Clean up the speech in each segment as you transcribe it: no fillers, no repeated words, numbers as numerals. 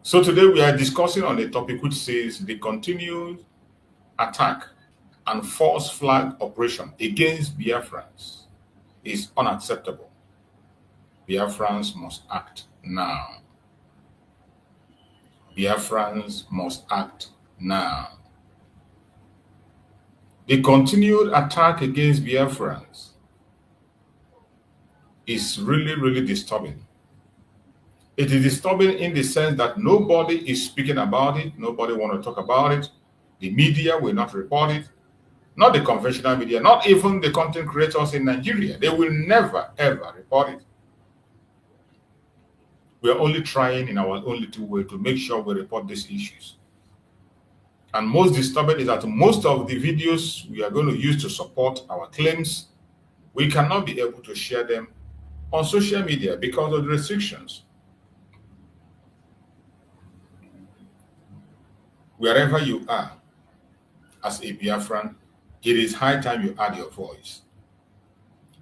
So today we are discussing on a topic which says the continued attack and false flag operation against Biafrans is unacceptable. Biafrans must act now. Biafrans must act now. The continued attack against Biafrans is really disturbing. It is disturbing in the sense that nobody is speaking about it. Nobody wants to talk about it. The media will not report it. Not the conventional media, not even the content creators in Nigeria. They will never, ever report it. We are only trying in our own little way to make sure we report these issues. And most disturbing is that most of the videos we are going to use to support our claims, we cannot be able to share them on social media because of the restrictions. Wherever you are, as a Biafran, it is high time you add your voice.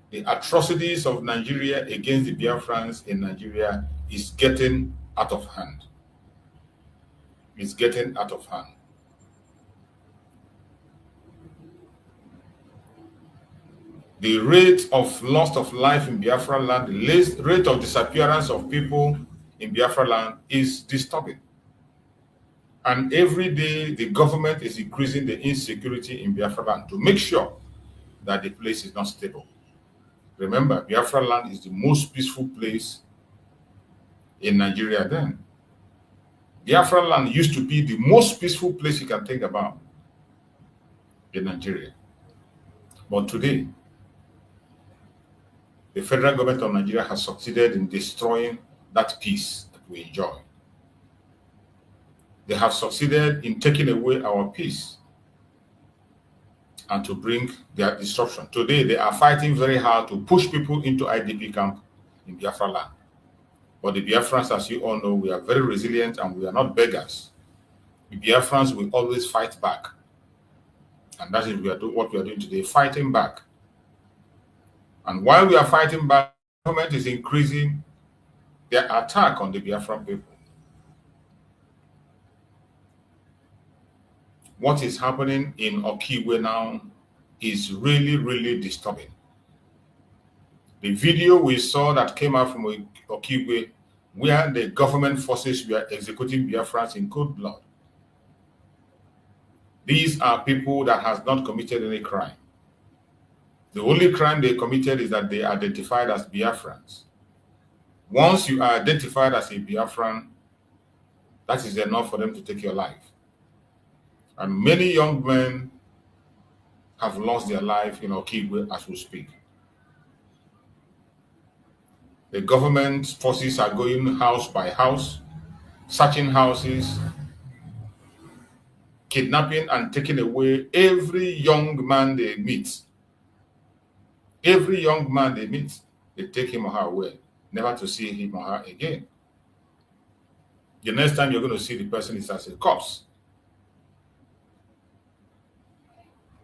The atrocities of Nigeria against the Biafrans in Nigeria is getting out of hand. It's getting out of hand. The rate of loss of life in Biafra land, the rate of disappearance of people in Biafra land is disturbing. And every day, the government is increasing the insecurity in Biafra land to make sure that the place is not stable. Remember, Biafra land is the most peaceful place in Nigeria then. Biafra land used to be the most peaceful place you can think about in Nigeria. But today, the federal government of Nigeria has succeeded in destroying that peace that we enjoy. They have succeeded in taking away our peace and to bring their disruption. Today, they are fighting very hard to push people into IDP camp in Biafra land. But the Biafrans, as you all know, we are very resilient and we are not beggars. The Biafrans will always fight back. And that is what we are doing today, fighting back. And while we are fighting back, the government is increasing their attack on the Biafran people. What is happening in Okigwe now is really disturbing. The video we saw that came out from Okigwe, where the government forces were executing Biafrans in cold blood. These are people that has not committed any crime. The only crime they committed is that they are identified as Biafrans. Once you are identified as a Biafran, that is enough for them to take your life. And many young men have lost their life in Okigwe as we speak. The government forces are going house by house, searching houses, kidnapping and taking away every young man they meet. Every young man they meet, they take him or her away, never to see him or her again. The next time you're going to see the person is as a corpse.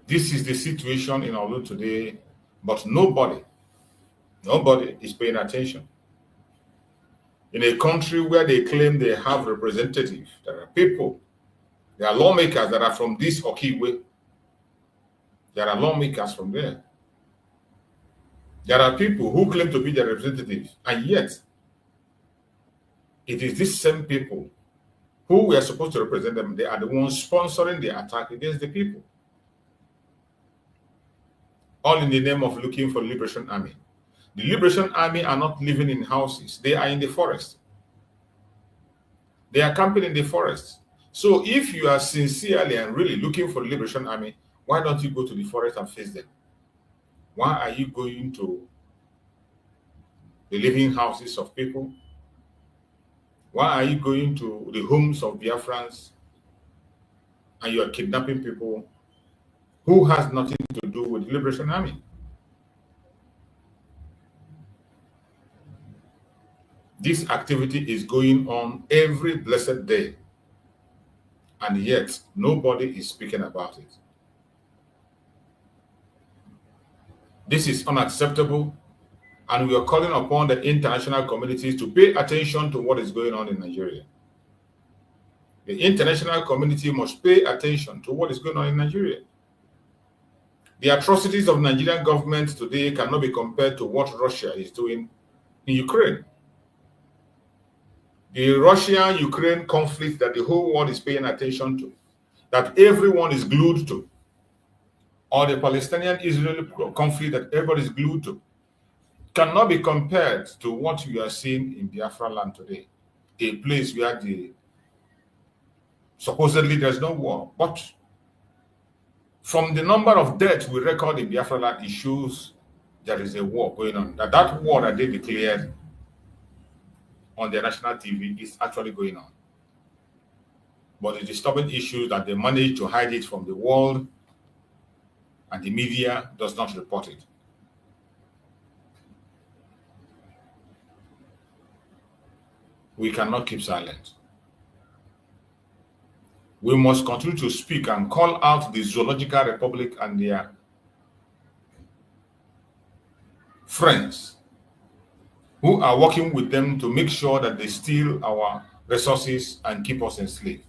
This is the situation in Olu today, but nobody is paying attention. In a country where they claim they have representatives, there are people, there are lawmakers that are from this Okigwe. There are lawmakers from there. There are people who claim to be their representatives, and yet it is these same people who we are supposed to represent them. They are the ones sponsoring the attack against the people. All in the name of looking for the Liberation Army. The Liberation Army are not living in houses. They are in the forest. They are camping in the forest. So if you are sincerely and really looking for the Liberation Army, why don't you go to the forest and face them? Why are you going to the living houses of people? Why are you going to the homes of Biafrans and you are kidnapping people who has nothing to do with the Liberation Army? This activity is going on every blessed day, and yet nobody is speaking about it. This is unacceptable, and we are calling upon the international communities to pay attention to what is going on in Nigeria. The international community must pay attention to what is going on in Nigeria. The atrocities of Nigerian government today cannot be compared to what Russia is doing in Ukraine. The Russia-Ukraine conflict that the whole world is paying attention to, that everyone is glued to, or the Palestinian-Israeli conflict that everybody is glued to, cannot be compared to what we are seeing in Biafra land today, a place where supposedly there's no war. But from the number of deaths we record in Biafra land, it shows there is a war going on. That war that they declared on their national TV is actually going on. But the disturbing issue that they manage to hide it from the world and the media does not report it. We cannot keep silent. We must continue to speak and call out the Zoological Republic and their friends who are working with them to make sure that they steal our resources and keep us enslaved.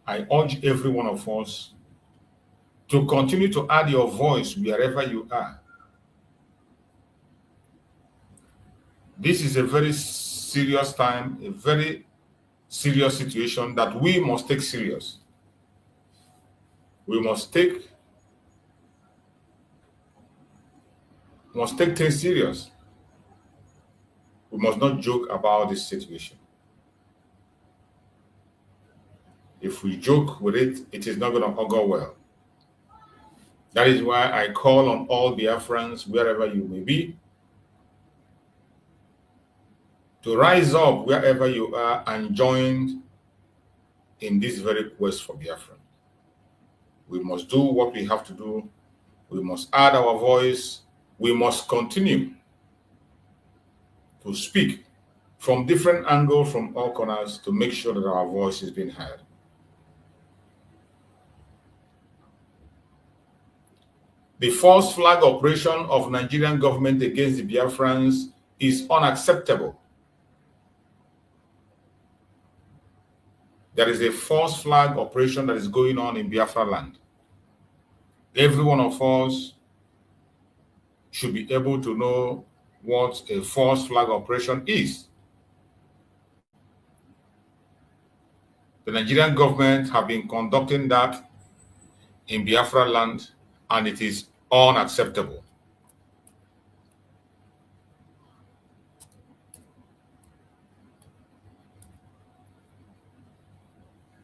I urge every one of us to continue to add your voice wherever you are. This is a very serious time, a very serious situation that we must take serious. We must take things serious. We must not joke about this situation. If we joke with it, it is not going to go well. That is why I call on all Biafrans, wherever you may be, to rise up wherever you are and join in this very quest for Biafra. We must do what we have to do. We must add our voice. We must continue to speak from different angles, from all corners, to make sure that our voice is being heard. The false flag operation of Nigerian government against the Biafrans is unacceptable. There is a false flag operation that is going on in Biafra land. Every one of us should be able to know what a false flag operation is. The Nigerian government have been conducting that in Biafra land, and it is unacceptable.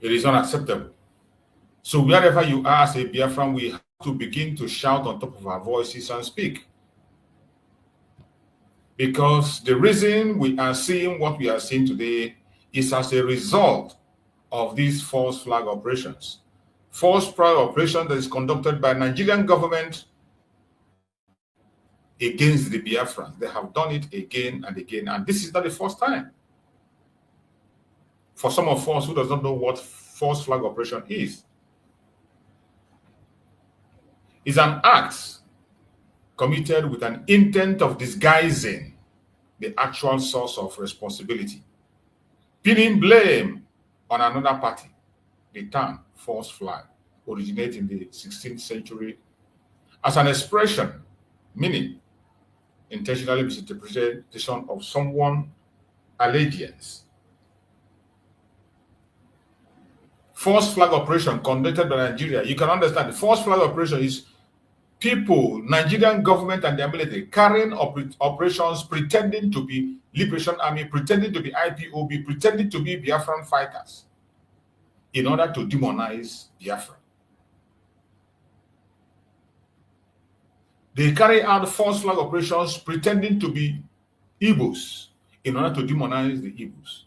It is unacceptable. So wherever you are as a Biafran, we have to begin to shout on top of our voices and speak. Because the reason we are seeing what we are seeing today is as a result of these false flag operations. False flag operation that is conducted by Nigerian government against the Biafrans. They have done it again and again, and this is not the first time. For some of us who does not know what false flag operation is, it's an act committed with an intent of disguising the actual source of responsibility, pinning blame on another party. The term false flag originated in the 16th century as an expression meaning intentionally misinterpretation of someone's allegiance. False flag operation conducted by Nigeria, you can understand the false flag operation is people, Nigerian government and their military, carrying operations pretending to be Liberation Army, pretending to be IPOB, pretending to be Biafran fighters in order to demonize Biafra. They carry out false flag operations pretending to be Igbos in order to demonize the Igbos.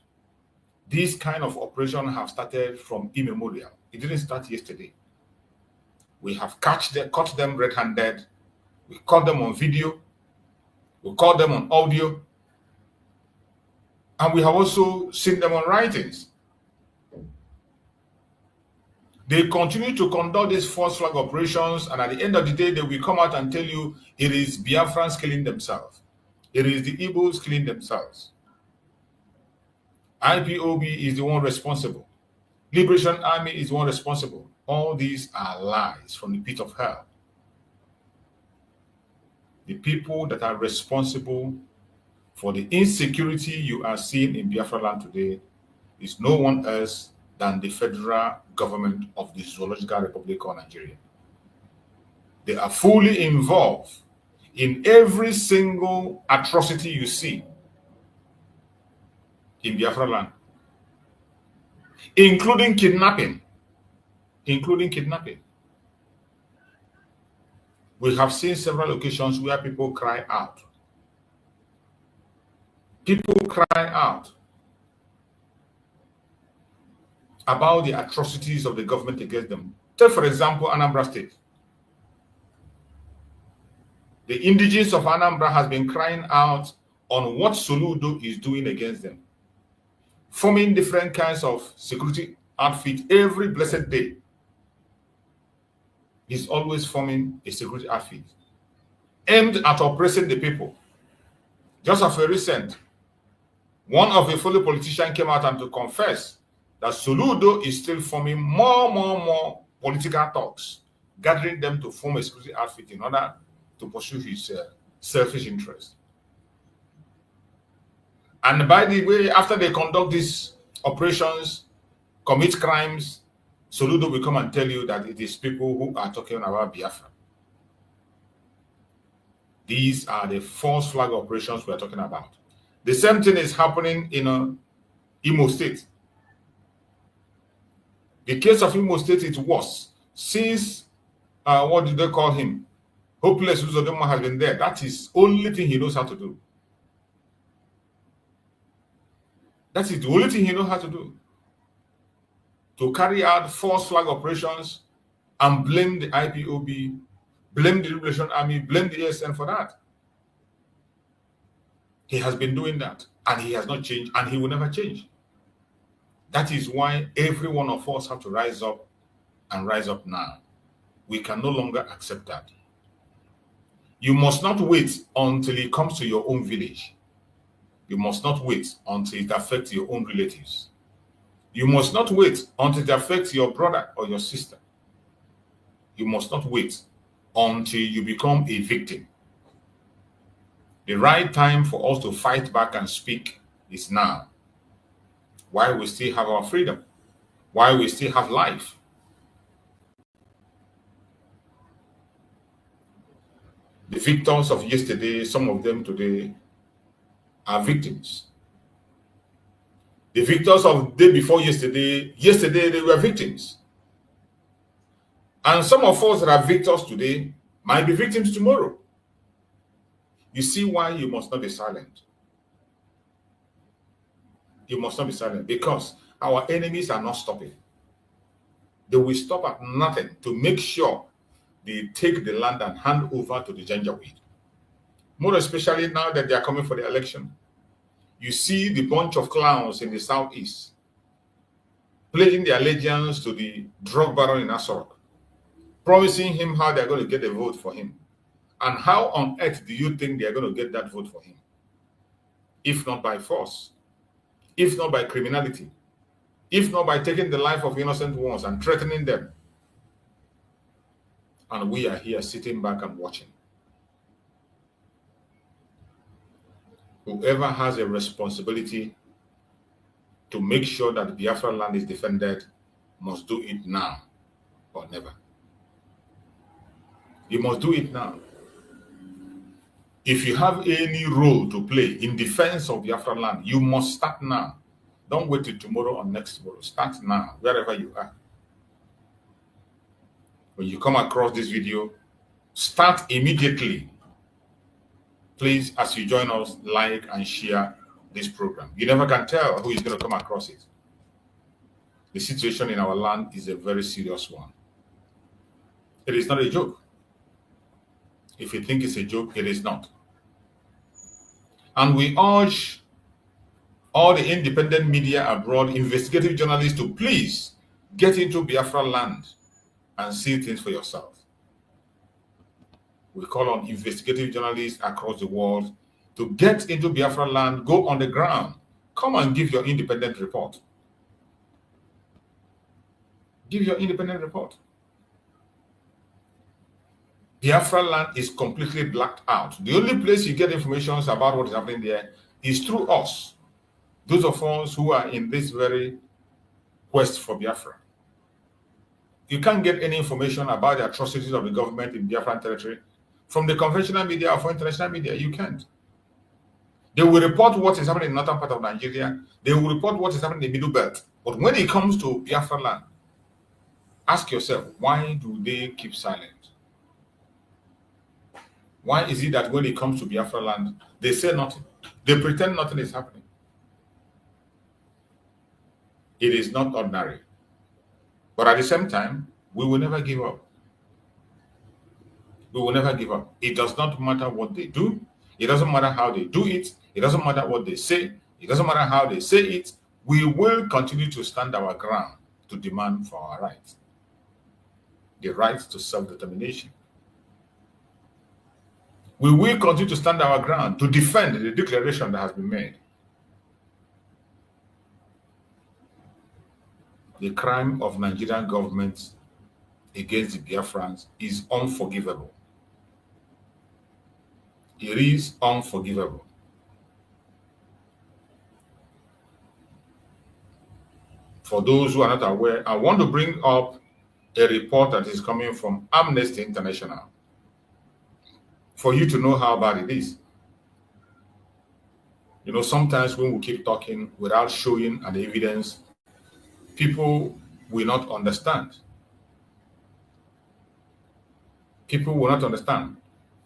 This kind of operation have started from immemorial. It didn't start yesterday. We have caught them red-handed. We caught them on video. We caught them on audio. And we have also seen them on writings. They continue to conduct these false flag operations, and at the end of the day, they will come out and tell you it is Biafrans killing themselves. It is the Igbos killing themselves. IPOB is the one responsible. Liberation Army is the one responsible. All these are lies from the pit of hell. The people that are responsible for the insecurity you are seeing in Biafra land today is no one else than the federal government of the Zoological Republic of Nigeria. They are fully involved in every single atrocity you see in Biafra land, including kidnapping. We have seen several occasions where people cry out. People cry out about the atrocities of the government against them. Take, for example, Anambra State. The indigenes of Anambra has been crying out on what Soludo is doing against them, forming different kinds of security outfit every blessed day. He's always forming a security outfit aimed at oppressing the people. Just as a recent, one of the fellow politicians came out and to confess that Soludo is still forming more political talks, gathering them to form a security outfit in order to pursue his selfish interests. And by the way, after they conduct these operations, commit crimes, Soludo will come and tell you that it is people who are talking about Biafra. These are the false flag operations we are talking about. The same thing is happening in Imo State. The case of Imo State is worse. Since, what did they call him? Hopeless Uzodoma has been there. That is the only thing he knows how to do. That is the only thing he knows how to do. To carry out false flag operations and blame the IPOB, blame the Liberation Army, blame the ASN for that. He has been doing that, and he has not changed, and he will never change. That is why every one of us have to rise up and rise up now. We can no longer accept that. You must not wait until it comes to your own village. You must not wait until it affects your own relatives. You must not wait until it affects your brother or your sister. You must not wait until you become a victim. The right time for us to fight back and speak is now. While we still have our freedom, while we still have life. The victims of yesterday, some of them today, are victims. The victims of the day before yesterday, they were victims. And some of us that are victims today might be victims tomorrow. You see why you must not be silent. You must not be silent because our enemies are not stopping. They will stop at nothing to make sure they take the land and hand over to the Janjaweed. More especially now that they are coming for the election. You see the bunch of clowns in the southeast pledging their allegiance to the drug baron in Asorok, promising him how they're going to get a vote for him. And how on earth do you think they're going to get that vote for him? If not by force, if not by criminality, if not by taking the life of innocent ones and threatening them. And we are here sitting back and watching. Whoever has a responsibility to make sure that the Biafra land is defended must do it now or never. You must do it now. If you have any role to play in defense of Biafra land, you must start now. Don't wait till tomorrow or next tomorrow. Start now, wherever you are. When you come across this video, start immediately. Please, as you join us, like and share this program. You never can tell who is going to come across it. The situation in our land is a very serious one. It is not a joke. If you think it's a joke, it is not. And we urge all the independent media abroad, investigative journalists to please get into Biafra land and see things for yourself. We call on investigative journalists across the world to get into Biafra land, go on the ground, Come and give your independent report. Give your independent report. Biafra land is completely blacked out. The only place you get information about what is happening there is through us. Those of us who are in this very quest for Biafra. You can't get any information about the atrocities of the government in Biafran territory from the conventional media or from international media. You can't. They will report what is happening in the northern part of Nigeria. They will report what is happening in the Middle Belt. But when it comes to Biafra land, ask yourself, why do they keep silent? Why is it that when it comes to Biafra land, they say nothing? They pretend nothing is happening. It is not ordinary. But at the same time, we will never give up. We will never give up. It does not matter what they do. It doesn't matter how they do it. It doesn't matter what they say. It doesn't matter how they say it. We will continue to stand our ground to demand for our rights. The right to self-determination. We will continue to stand our ground to defend the declaration that has been made. The crime of Nigerian government against the Biafrans is unforgivable. It is unforgivable. For those who are not aware, I want to bring up a report that is coming from Amnesty International for you to know how bad it is. You know, sometimes when we keep talking without showing an evidence, people will not understand. People will not understand.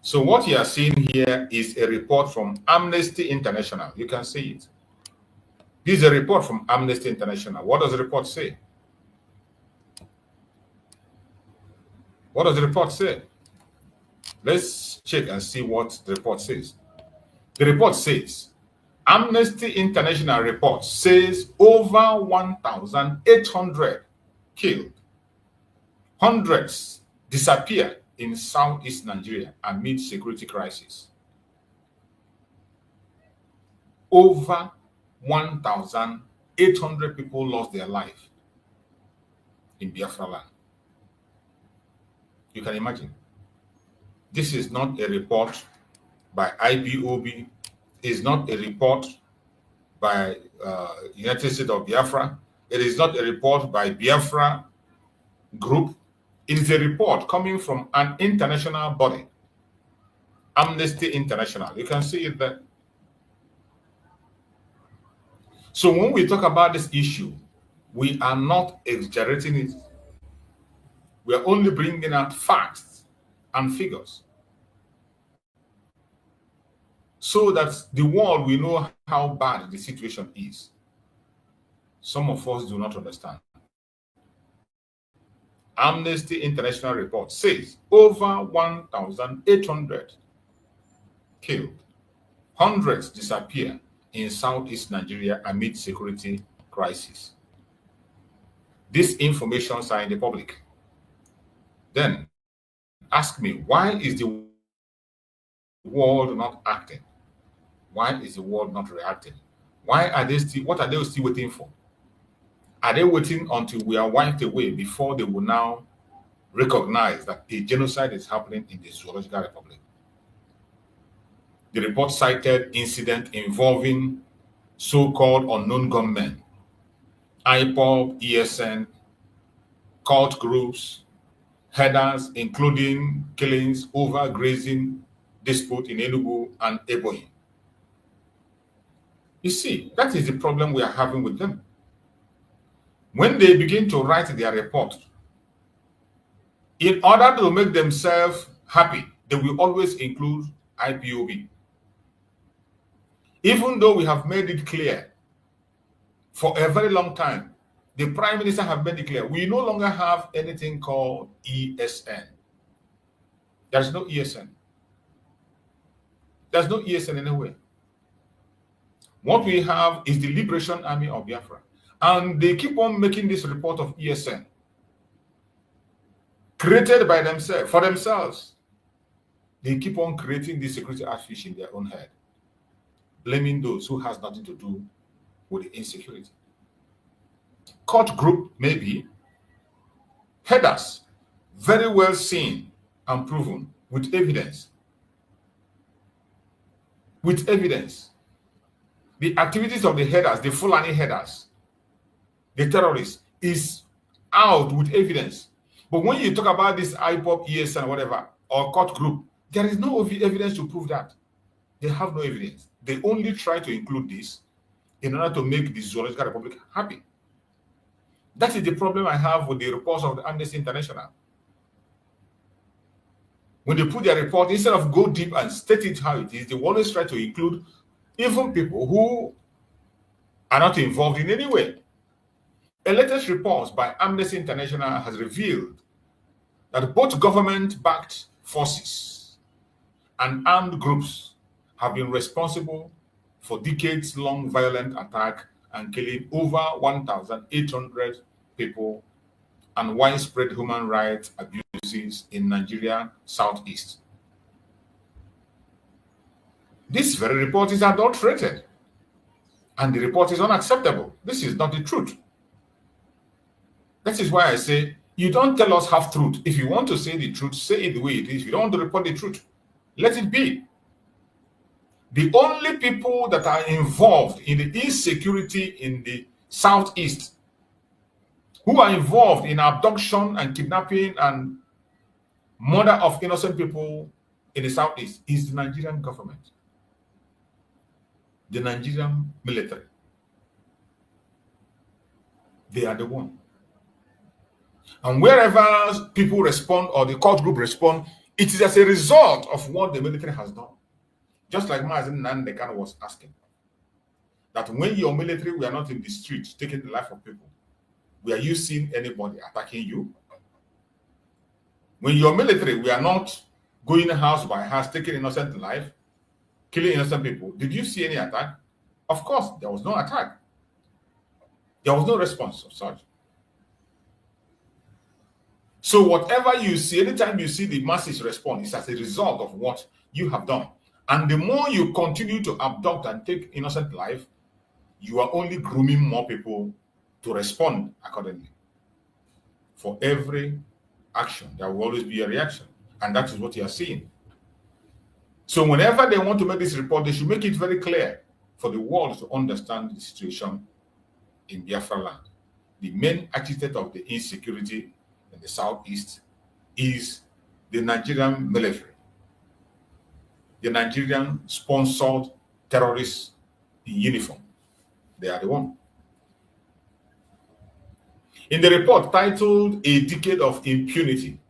So what you are seeing here is a report from Amnesty International. You can see it. This is a report from Amnesty International. What does the report say? What does the report say? Let's check and see what the report says. The report says, Amnesty International report says over 1,800 killed, hundreds disappear in southeast Nigeria amid security crisis. Over 1,800 people lost their life in Biafra land. You can imagine. This is not a report by IPOB. It's not a report by United States of Biafra. It is not a report by Biafra group. It is a report coming from an international body, Amnesty International. You can see it there. So when we talk about this issue, we are not exaggerating it. We are only bringing out facts and figures so that the world will know how bad the situation is. Some of us do not understand. Amnesty International report says over 1,800 killed, hundreds disappear in southeast Nigeria amid security crisis. These informations are in the public. Then ask me, why is the world not acting? Why is the world not reacting? Why are they still, what are they still waiting for? Are they waiting until we are wiped away before they will now recognize that a genocide is happening in the Zoological Republic? The report cited incidents involving so-called unknown gunmen, IPOB, ESN, cult groups, headers, including killings over grazing dispute in Enugu and Ebonyi. You see, that is the problem we are having with them. When they begin to write their report, in order to make themselves happy, they will always include IPOB. Even though we have made it clear for a very long time, the Prime Minister have made it clear, we no longer have anything called ESN. There's no ESN. There's no ESN anywhere. What we have is the Liberation Army of Biafra. And they keep on making this report of ESN, created by themselves, for themselves. They keep on creating this security outfit in their own head, blaming those who has nothing to do with the insecurity. Cult group, maybe. Headers, very well seen and proven with evidence. With evidence. The activities of the headers, the Fulani headers, the terrorists, is out with evidence. But when you talk about this IPOP, ESN, whatever, or cult group, there is no evidence to prove that. They have no evidence. They only try to include this in order to make the Zoological Republic happy. That is the problem I have with the reports of the Amnesty International. When they put their report, instead of go deep and state it how it is, they always try to include even people who are not involved in any way. A latest report by Amnesty International has revealed that both government-backed forces and armed groups have been responsible for decades-long violent attack and killing over 1,800 people and widespread human rights abuses in Nigeria southeast. This very report is adulterated, and the report is unacceptable. This is not the truth. That is why I say, you don't tell us half truth. If you want to say the truth, say it the way it is. If you don't want to report the truth, let it be. The only people that are involved in the insecurity in the southeast, who are involved in abduction and kidnapping and murder of innocent people in the southeast, is the Nigerian government, the Nigerian military. They are the one. And wherever people respond or the cult group respond, it is as a result of what the military has done. Just like Mazen Nandekan was asking, that when your military were not in the street taking the life of people, were you seeing anybody attacking you? When your military were not going house by house taking innocent life, killing innocent people, did you see any attack? Of course, there was no attack. There was no response of such. So whatever you see, anytime you see the masses respond, it's as a result of what you have done. And the more you continue to abduct and take innocent life, you are only grooming more people to respond accordingly. For every action, there will always be a reaction. And that is what you are seeing. So whenever they want to make this report, they should make it very clear for the world to understand the situation in Biafra land. The main architect of the insecurity in the southeast is the Nigerian military, the Nigerian sponsored terrorists in uniform. They are the one. In the report titled "A Decade of Impunity,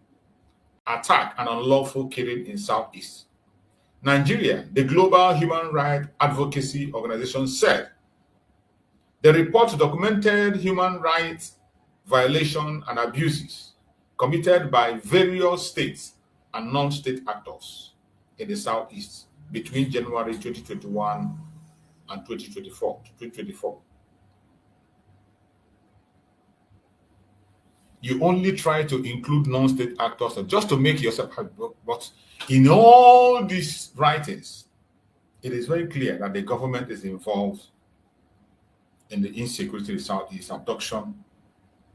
Attack and Unlawful Killing in Southeast," Nigeria, the global human rights advocacy organization, said the report documented human rights violations and abuses committed by various states and non-state actors in the southeast between January 2021 and 2024. You only try to include non-state actors just to make yourself happy. But in all these writings, it is very clear that the government is involved in the insecurity in the southeast, abduction,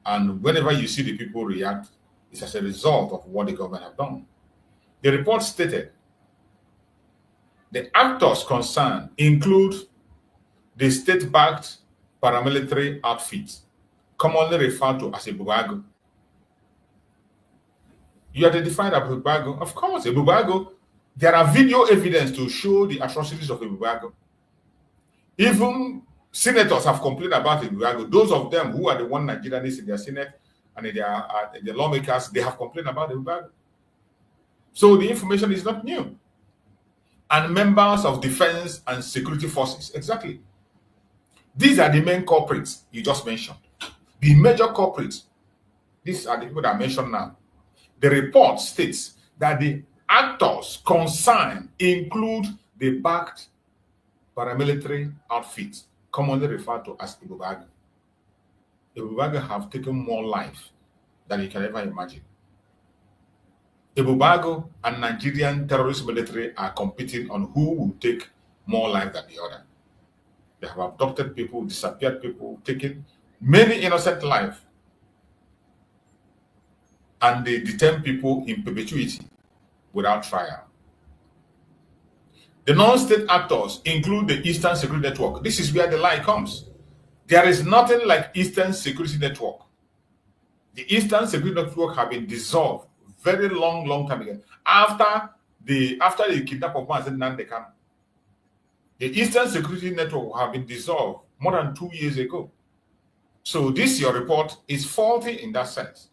and whenever you see the people react, it's as a result of what the government have done. The report stated the actors concerned include the state-backed paramilitary outfits, commonly referred to as a Bubago. You identified a Bubago? Of course, a Bubago. There are video evidence to show the atrocities of a Bubago. Even senators have complained about a Bubago. Those of them who are the one Nigerians in their Senate and in the lawmakers, they have complained about the Bubago. So the information is not new. And members of defense and security forces, exactly. These are the main culprits you just mentioned. The major culprits, these are the people that I mentioned now. The report states that the actors concerned include the backed paramilitary outfits, commonly referred to as Ibubago. Ibubago have taken more life than you can ever imagine. Ibubago and Nigerian terrorist military are competing on who will take more life than the other. They have abducted people, disappeared people, taken many innocent lives, and they detain people in perpetuity without trial. The non-state actors include the Eastern Security Network. This is where the lie comes. There is nothing like Eastern Security Network. The Eastern Security Network have been dissolved very long time ago. After the kidnap of Mazen Nandekam, the Eastern Security Network have been dissolved more than 2 years ago. So this your report is faulty in that sense.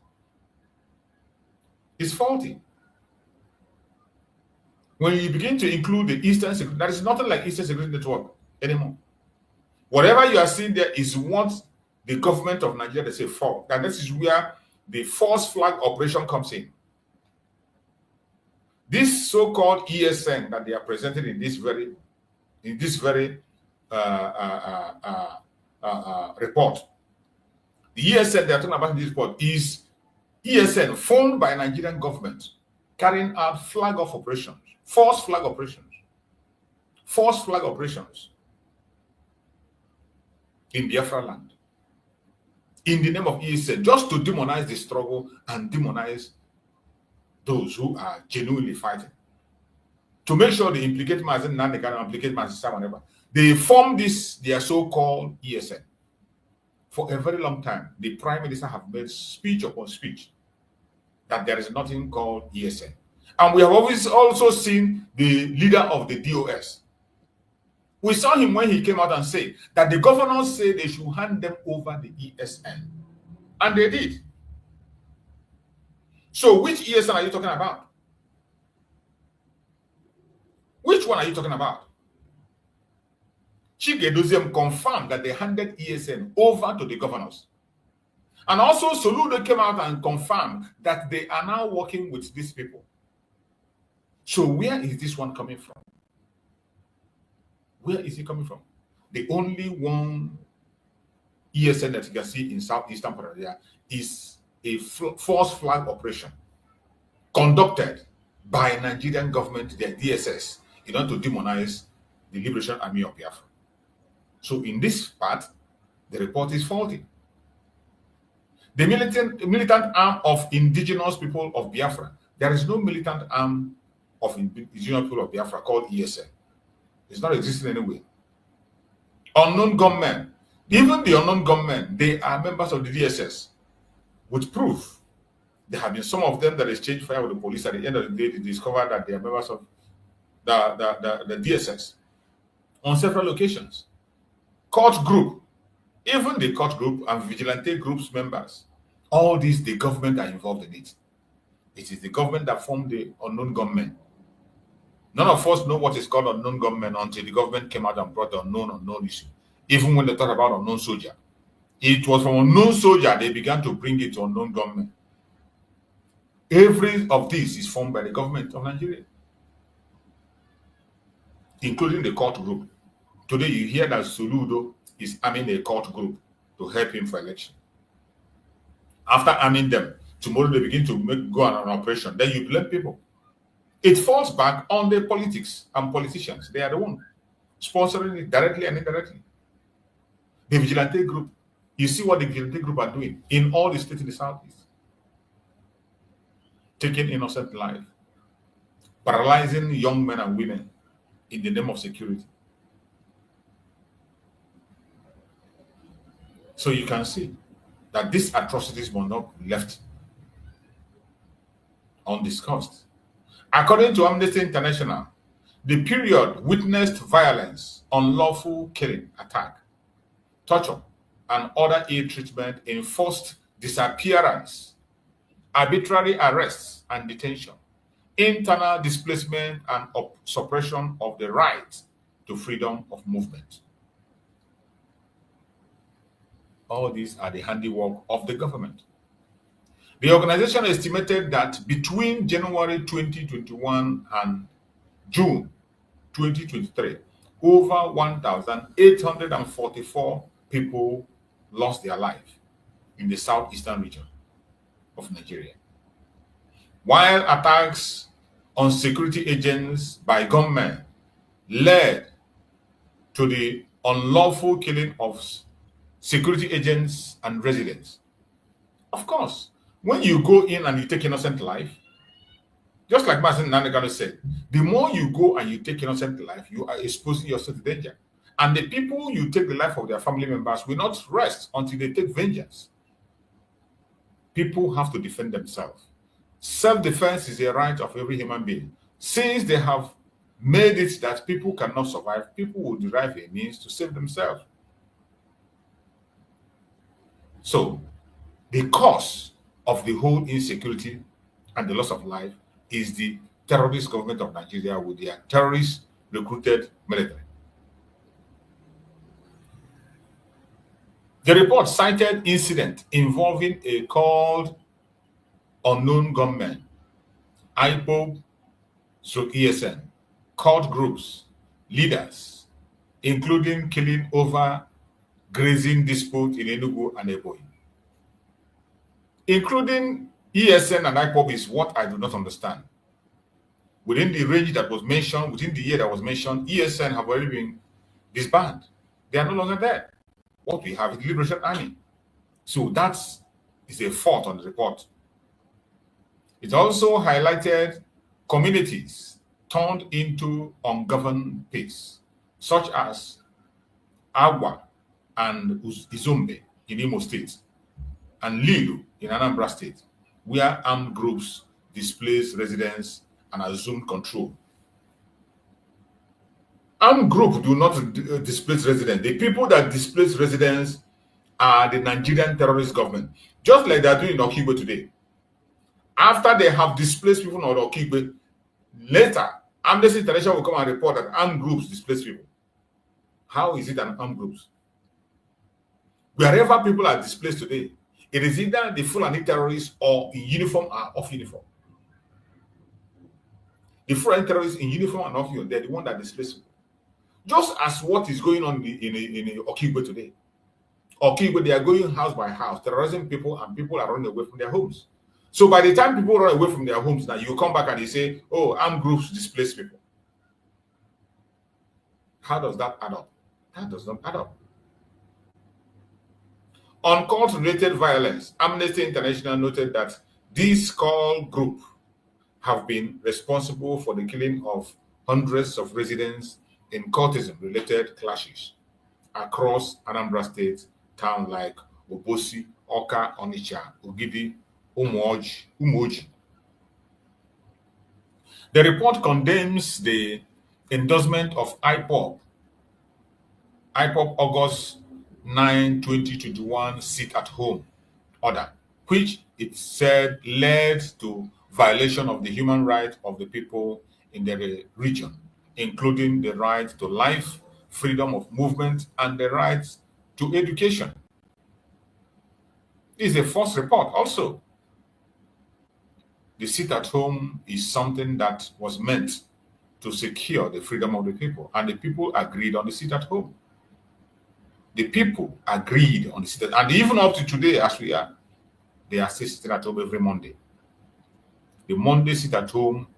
It's faulty. When you begin to include the Eastern Security, there is nothing like Eastern Security Network anymore. Whatever you are seeing there is what the government of Nigeria, they say, for. And this is where the false flag operation comes in. This so-called ESN that they are presenting in this very report, the ESN they are talking about in this report is ESN formed by Nigerian government carrying out flag off operations, false flag operations in Biafra land in the name of ESN, just to demonize the struggle and demonize those who are genuinely fighting. To make sure they implicate Mazen Nandekano, implicate Mazen whatever. They formed this, their so-called ESN. For a very long time, the Prime Minister have made speech upon speech that there is nothing called ESN. And we have always also seen the leader of the DOS. We saw him when he came out and said that the governors say they should hand them over the ESN. And they did. So which ESN are you talking about? Which one are you talking about? Chigedoziem confirmed that they handed ESN over to the governors. And also Soludo came out and confirmed that they are now working with these people. So where is this one coming from? Where is it coming from? The only one ESN that you can see in southeastern Paradia is a false flag operation conducted by Nigerian government, the DSS, in order to demonize the Liberation Army of Biafra. So in this part, the report is faulty. The militant arm of indigenous people of Biafra, there is no militant arm of indigenous people of Biafra called ESN. It's not existing anyway. Unknown gunmen, even the unknown gunmen, they are members of the DSS with proof. There have been some of them that exchanged fire with the police. At the end of the day, they discovered that they are members of the DSS on several occasions. Court group, even the court group and vigilante groups members, all these, the government are involved in it. It is the government that formed the unknown gunmen. None of us know what is called unknown gunmen until the government came out and brought the unknown issue. Even when they talk about unknown soldier, it was from unknown soldier they began to bring it to unknown gunmen. Every of this is formed by the government of Nigeria, including the court group. Today you hear that Soludo is arming a court group to help him for election. After arming them, tomorrow they begin to go on an operation. Then you blame people. It falls back on the politics and politicians. They are the one sponsoring it directly and indirectly. The vigilante group, you see what the vigilante group are doing in all the states in the southeast. Taking innocent life, paralyzing young men and women in the name of security. So you can see that these atrocities were not left undiscussed. According to Amnesty International, the period witnessed violence, unlawful killing, attack, torture, and other ill treatment, enforced disappearance, arbitrary arrests and detention, internal displacement, and suppression of the right to freedom of movement. All these are the handiwork of the government. The organization estimated that between January 2021 and June 2023, over 1,844 people lost their life in the southeastern region of Nigeria. While attacks on security agents by gunmen led to the unlawful killing of security agents and residents. Of course, when you go in and you take innocent life, just like Martin Nanegano said, the more you go and you take innocent life, you are exposing yourself to danger. And the people you take the life of their family members will not rest until they take vengeance. People have to defend themselves. Self-defense is a right of every human being. Since they have made it that people cannot survive, people will derive a means to save themselves. So, the cause of the whole insecurity and the loss of life is the terrorist government of Nigeria with their terrorist recruited military. The report cited incident involving a called unknown gunmen, IPOB, ESN, cult groups, leaders, including killing over grazing dispute in Enugu and Ebonyi. Including ESN and IPOB is what I do not understand. Within the range that was mentioned, within the year that was mentioned, ESN have already been disbanded. They are no longer there. What we have is the Liberation Army. So that is a fault on the report. It also highlighted communities turned into ungoverned peace, such as Agwa and Izombe in Imo State, and Lilu in Anambra State, where armed groups displaced residents and assumed control. Armed groups do not displace residents. The people that displace residents are the Nigerian terrorist government, just like they are doing in Okigwe today. After they have displaced people in Okigwe, later Amnesty International will come and report that armed groups displace people. How is it an armed groups? Wherever people are displaced today, it is either the Fulani terrorists or in uniform or off uniform. The Fulani terrorists in uniform and off uniform, they're the one that displace people. Just as what is going on in Okigwe today. Okigwe, they are going house by house, terrorizing people, and people are running away from their homes. So by the time people run away from their homes, now you come back and you say, oh, armed groups displace people. How does that add up? That does not add up. On cult-related violence, Amnesty International noted that this cult group have been responsible for the killing of hundreds of residents in cultism-related clashes across Anambra State, towns like Obosi, Oka, Onitsha, Ogidi, Umoji. The report condemns the endorsement of IPOB August 9, 2021 sit-at-home order, which it said led to violation of the human rights of the people in the region, including the right to life, freedom of movement, and the right to education. This is a false report also. The sit-at-home is something that was meant to secure the freedom of the people, and the people agreed on the sit-at-home. The people agreed on the sit-at-home, and even up to today, as we are, they are still sitting at home every Monday. The Monday sit-at-home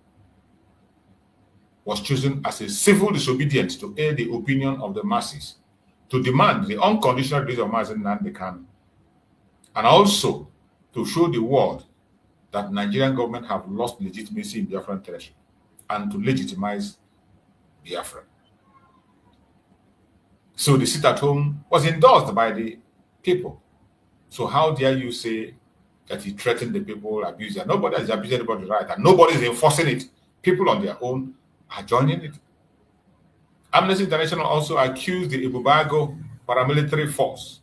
was chosen as a civil disobedience to aid the opinion of the masses, to demand the unconditional release of Mazi Nnamdi Kanu, and also to show the world that Nigerian government have lost legitimacy in Biafran territory, and to legitimize Biafra. So the sit-at-home was endorsed by the people. So how dare you say that he threatened the people, abused them? Nobody is abusing anybody's right, and nobody is enforcing it. People on their own are joining it. Amnesty International also accused the Ibubago paramilitary force,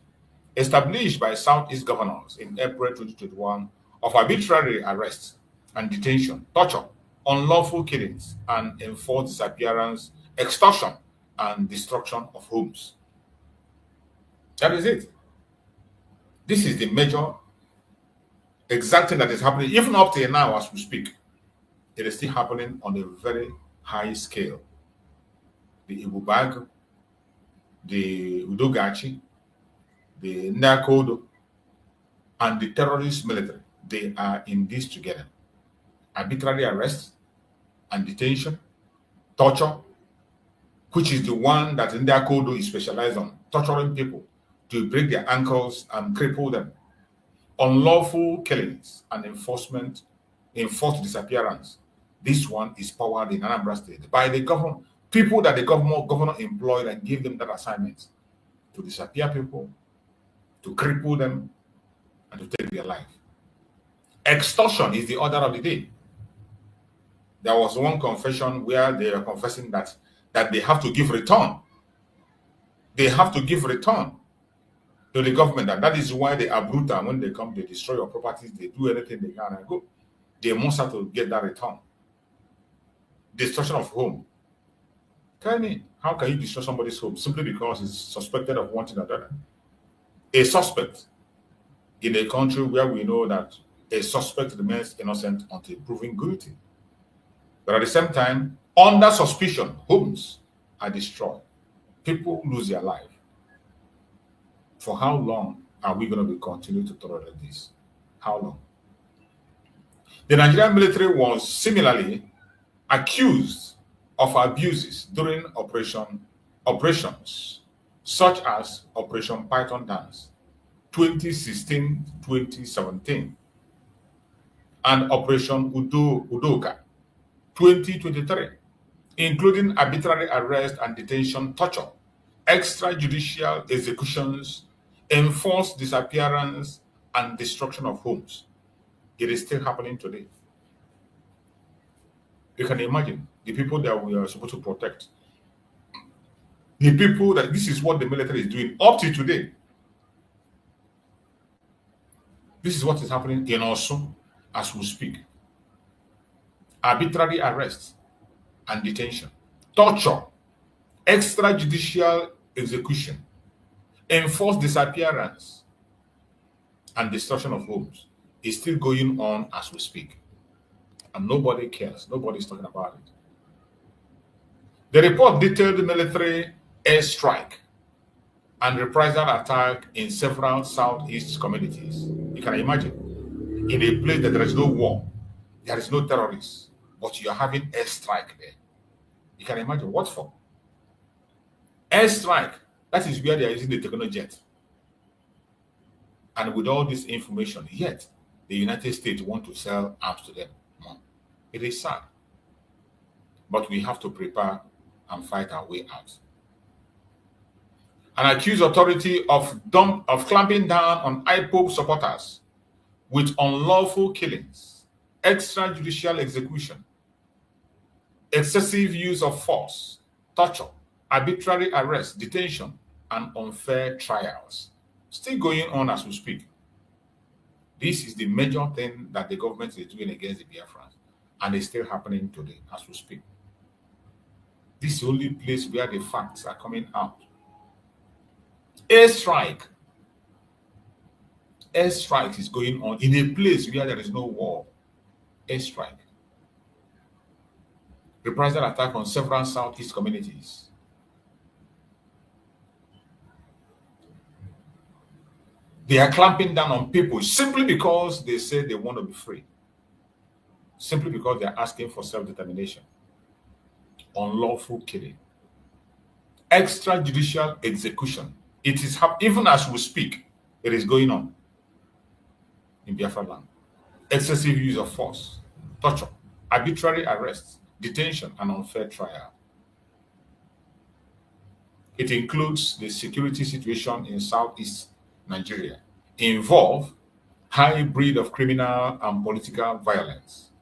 established by Southeast governors in April 2021, of arbitrary arrests and detention, torture, unlawful killings, and enforced disappearance, extortion, and destruction of homes. That is it. This is the major exact thing that is happening, even up to now as we speak. It is still happening on a very high scale. The Ibubag, the Udogachi, the Nakodo, and the terrorist military, they are in this together. Arbitrary arrest and detention, torture, which is the one that in their code is specialized on torturing people to break their ankles and cripple them. Unlawful killings and enforced disappearance. This one is powered in Anambra State by the government, people that the governor employed and gave them that assignment to disappear people, to cripple them, and to take their life. Extortion is the order of the day. There was one confession where they were confessing that they have to give return. They have to give return to the government, and that is why they are brutal. When they come, they destroy your properties, they do anything they can and go. They must have to get that return. Destruction of home. Tell me, how can you destroy somebody's home simply because it's suspected of one thing or another? A suspect in a country where we know that a suspect remains innocent until proven guilty. But at the same time, under suspicion, homes are destroyed. People lose their life. For how long are we going to be continuing to tolerate this? How long? The Nigerian military was similarly accused of abuses during operations such as Operation Python Dance 2016-2017 and Operation Udoka 2023, including arbitrary arrest and detention, torture, extrajudicial executions, enforced disappearance, and destruction of homes. It is still happening today. You can imagine the people that we are supposed to protect. The people that this is what the military is doing up to today. This is what is happening in Osun as we speak. Arbitrary arrest and detention, torture, extrajudicial execution, enforced disappearance, and destruction of homes is still going on as we speak. And nobody cares. Nobody is talking about it. The report detailed military airstrike and reprisal attack in several southeast communities. You can imagine, in a place that there is no war, there is no terrorists, but you are having airstrike there. You can imagine what for? Airstrike, that is where they are using the technojet. And with all this information, yet the United States want to sell arms to them. It is sad. But we have to prepare and fight our way out. An accused authority of clamping down on IPOB supporters with unlawful killings, extrajudicial execution, excessive use of force, torture, arbitrary arrest, detention, and unfair trials. Still going on as we speak. This is the major thing that the government is doing against the Biafrans, and it's still happening today as we speak. This is the only place where the facts are coming out. Airstrike is going on in a place where there is no war. Airstrike. Reprisal attack on several southeast communities. They are clamping down on people simply because they say they want to be free. Simply because they are asking for self-determination. Unlawful killing. Extrajudicial execution. It is even as we speak, it is going on in Biafra land. Excessive use of force, torture, arbitrary arrests, detention, and unfair trial. It includes the security situation in southeast Nigeria, involve high breed of criminal and political violence.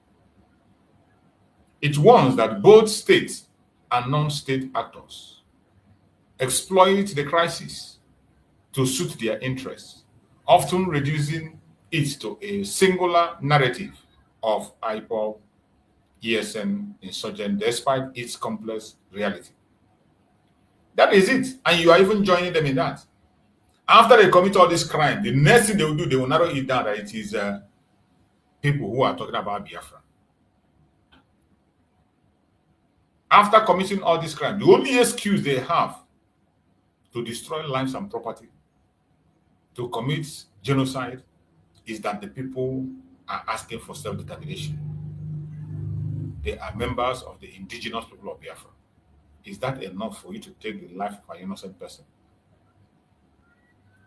It warns that both state and non-state actors exploit the crisis to suit their interests, often reducing it to a singular narrative of IPOB, ESN, insurgent, despite its complex reality. That is it, and you are even joining them in that. After they commit all this crime, the next thing they will do, they will narrow it down that it is people who are talking about Biafra. After committing all this crime, the only excuse they have to destroy lives and property, to commit genocide, is that the people are asking for self-determination. They are members of the indigenous people of Biafra. Is that enough for you to take the life of an innocent person?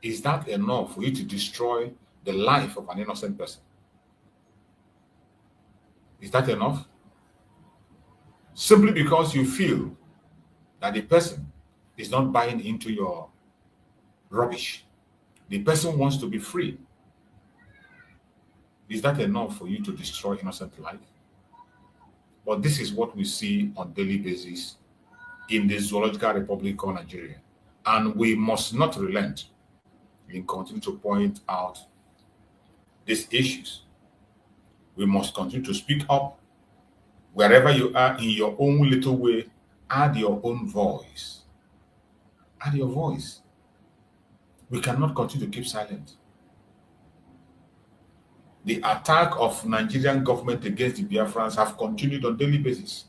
Is that enough for you to destroy the life of an innocent person? Is that enough? Simply because you feel that the person is not buying into your rubbish. The person wants to be free. Is that enough for you to destroy innocent life? But this is what we see on a daily basis in the Zoological Republic of Nigeria. And we must not relent in continuing to point out these issues. We must continue to speak up wherever you are in your own little way. Add your own voice. Add your voice. We cannot continue to keep silent. The attack of Nigerian government against the Biafrans have continued on a daily basis.